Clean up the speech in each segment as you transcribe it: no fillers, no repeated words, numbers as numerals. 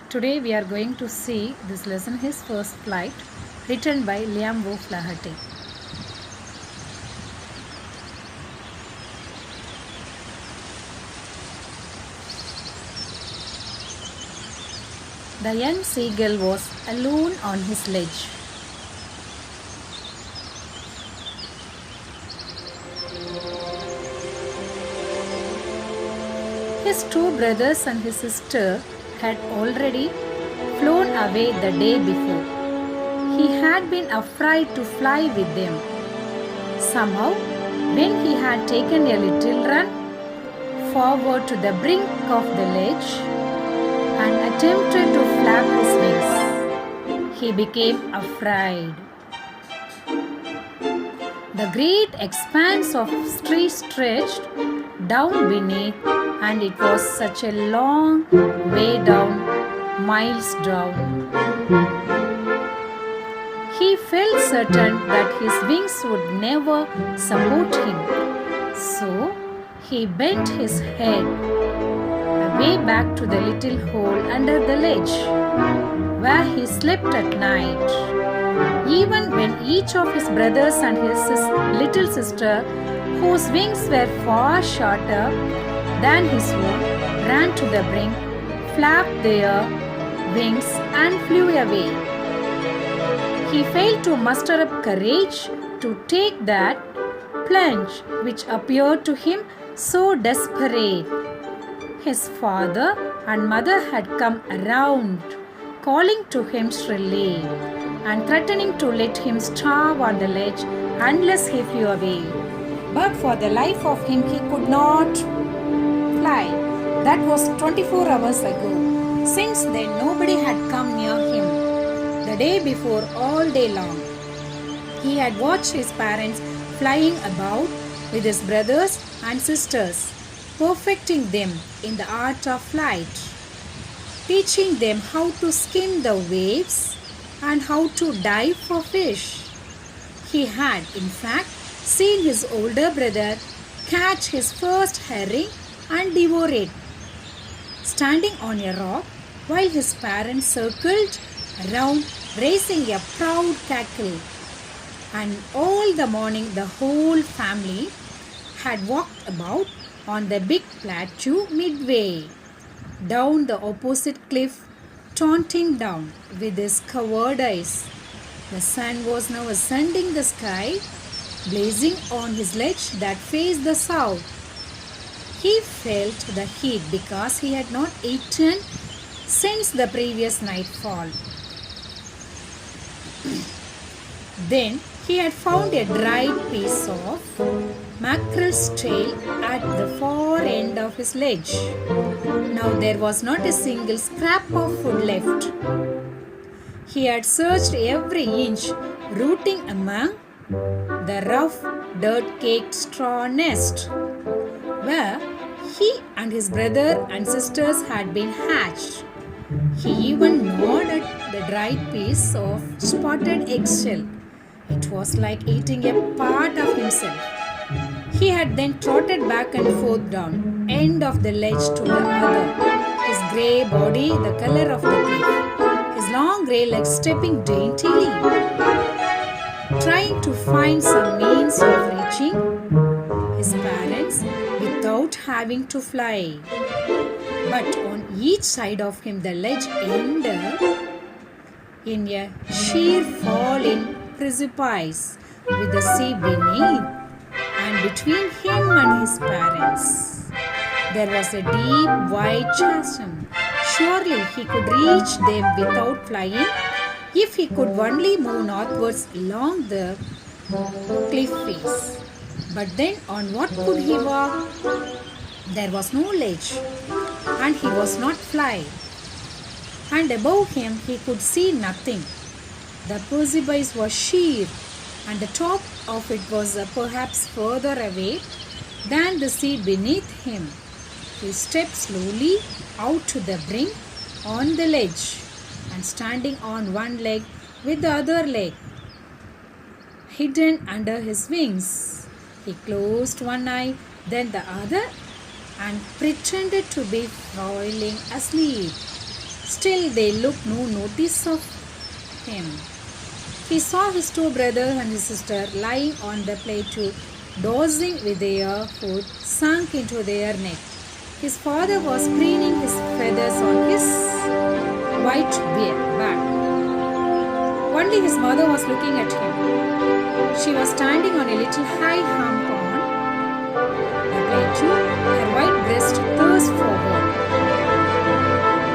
Today we are going to see this lesson, His First Flight, written by Liam O'Flaherty. The young seagull was alone on his ledge. His two brothers and his sister had already flown away the day before. He had been afraid to fly with them. Somehow, when he had taken a little run forward to the brink of the ledge and attempted to flap his wings, he became afraid. The great expanse of sea stretched down beneath, and it was such a long way down, miles down. He felt certain that his wings would never support him, so he bent his head way back to the little hole under the ledge, where he slept at night. Even when each of his brothers and his little sister, whose wings were far shorter than his own, ran to the brink, flapped their wings and flew away. He failed to muster up courage to take that plunge which appeared to him so desperate. His father and mother had come around, calling to him shrilly and threatening to let him starve on the ledge unless he flew away. But for the life of him, he could not fly. That was 24 hours ago. Since then, nobody had come near him. The day before, all day long, he had watched his parents flying about with his brothers and sisters, perfecting them in the art of flight, teaching them how to skim the waves and how to dive for fish. He had, in fact, seen his older brother catch his first herring and devour it, standing on a rock while his parents circled around, raising a proud cackle. And all the morning the whole family had walked about on the big plateau midway, down the opposite cliff, taunting down with his covered eyes. The sun was now ascending the sky, blazing on his ledge that faced the south. He felt the heat because he had not eaten since the previous nightfall. Then he had found a dried piece of mackerel's tail at the far end of his ledge. Now there was not a single scrap of food left. He had searched every inch, rooting among the rough, dirt-caked straw nest, where he and his brother and sisters had been hatched. He even gnawed at the dried piece of spotted eggshell. It was like eating a part of himself. He had then trotted back and forth down end of the ledge to the other, his grey body the color of the cliff, his long grey legs stepping daintily, trying to find some means of reaching his parents without having to fly. But on each side of him the ledge ended in a sheer fall-in precipice with the sea beneath, and between him and his parents there was a deep wide chasm. Surely he could reach them without flying if he could only move northwards along the cliff face. But then on what could he walk? There was no ledge, and he was not flying. And above him he could see nothing. The precipice was sheer, and the top of it was perhaps further away than the sea beneath him. He stepped slowly out to the brink on the ledge, and standing on one leg with the other leg hidden under his wings, he closed one eye, then the other, and pretended to be falling asleep. Still they took no notice of him. He saw his two brothers and his sister lying on the plateau, dozing with their food sunk into their neck. His father was preening his feathers on his white back. Only his mother was looking at him. She was standing on a little high hump on the plateau, her white breast thrust forward.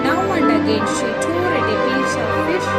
Now and again she tore at a piece of fish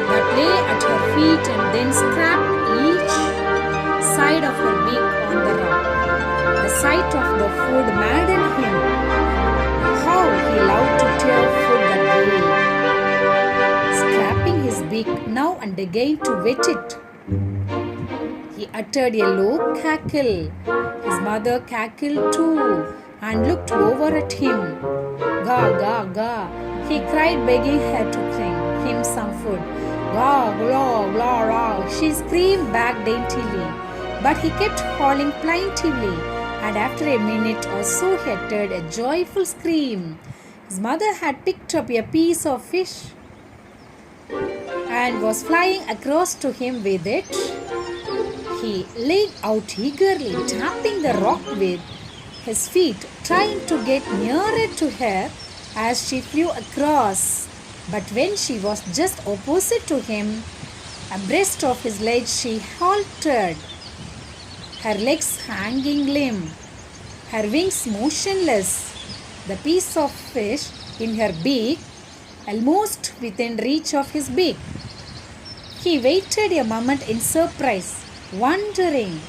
that lay at her feet and then scraped each side of her beak on the rock. The sight of the food maddened him. How he loved to tear food that way, scraping his beak now and again to wet it. He uttered a low cackle. His mother cackled too and looked over at him. Ga, ga, ga, he cried, begging her to bring him some food. Ga, gla, gla, gla, she screamed back daintily, but he kept calling plaintively, and after a minute or so he uttered a joyful scream. His mother had picked up a piece of fish and was flying across to him with it. He leaned out eagerly, tapping the rock with his feet, trying to get nearer to her as she flew across. But when she was just opposite to him, abreast of his leg, she halted, her legs hanging limp, her wings motionless, the piece of fish in her beak almost within reach of his beak. He waited a moment in surprise, wondering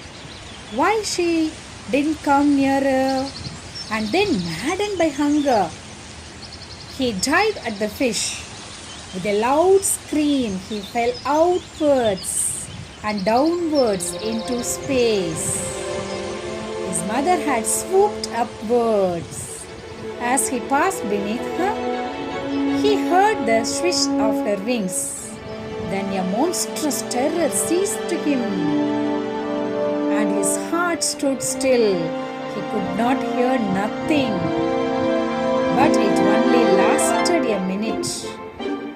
why she didn't come nearer, and then, maddened by hunger, he dived at the fish. With a loud scream, he fell outwards and downwards into space. His mother had swooped upwards. As he passed beneath her, he heard the swish of her wings. Then a monstrous terror seized him, and his heart stood still. He could not hear nothing, but it only lasted a minute.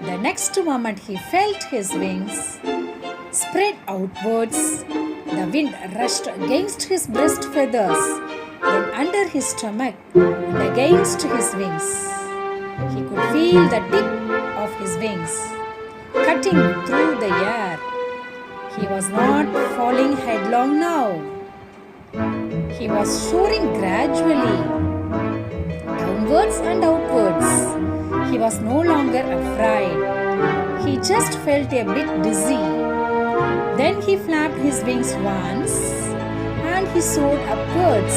The next moment he felt his wings spread outwards. The wind rushed against his breast feathers, then under his stomach and against his wings. He could feel the tip of his wings cutting through the air. He was not falling headlong now. He was soaring gradually, downwards and outwards. He was no longer afraid. He just felt a bit dizzy. Then he flapped his wings once and he soared upwards.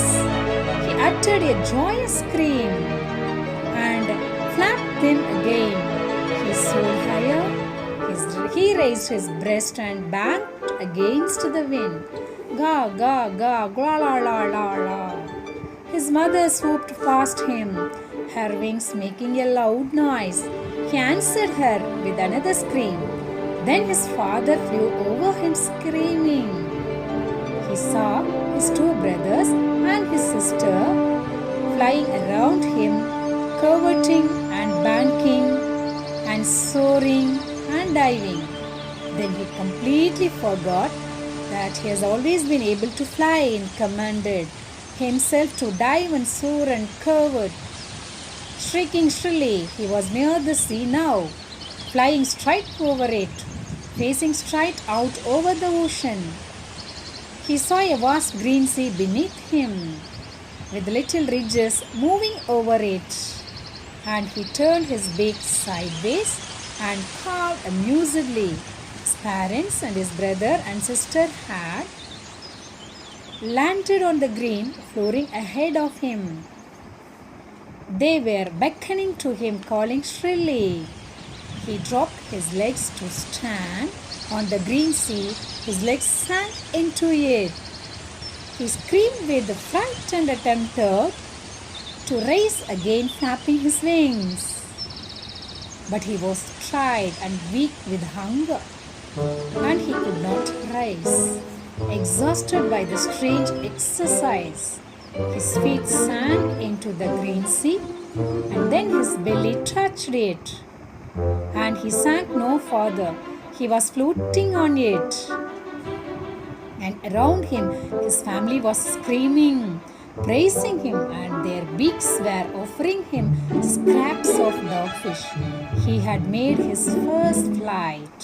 He uttered a joyous scream and flapped them again. He soared higher. He raised his breast and banked against the wind. Ga, ga, ga, gla, la, la, la, la. His mother swooped past him, her wings making a loud noise. He answered her with another scream. Then his father flew over him screaming. He saw his two brothers and his sister flying around him, curveting and banking and soaring and diving. Then he completely forgot that he has always been able to fly and commanded himself to dive and soar and curve. Shrieking shrilly, he was near the sea now, flying straight over it, facing straight out over the ocean. He saw a vast green sea beneath him, with little ridges moving over it, and he turned his beak sideways and cawed amusedly. His parents and his brother and sister had landed on the green, flooring ahead of him. They were beckoning to him, calling shrilly. He dropped his legs to stand on the green sea. His legs sank into it. He screamed with fright and attempted to rise again, flapping his wings. But he was tired and weak with hunger, and he could not rise. Exhausted by the strange exercise, his feet sank into the green sea, and then his belly touched it, and he sank no farther. He was floating on it. And around him, his family was screaming, praising him, and their beaks were offering him scraps of dogfish. He had made his first flight.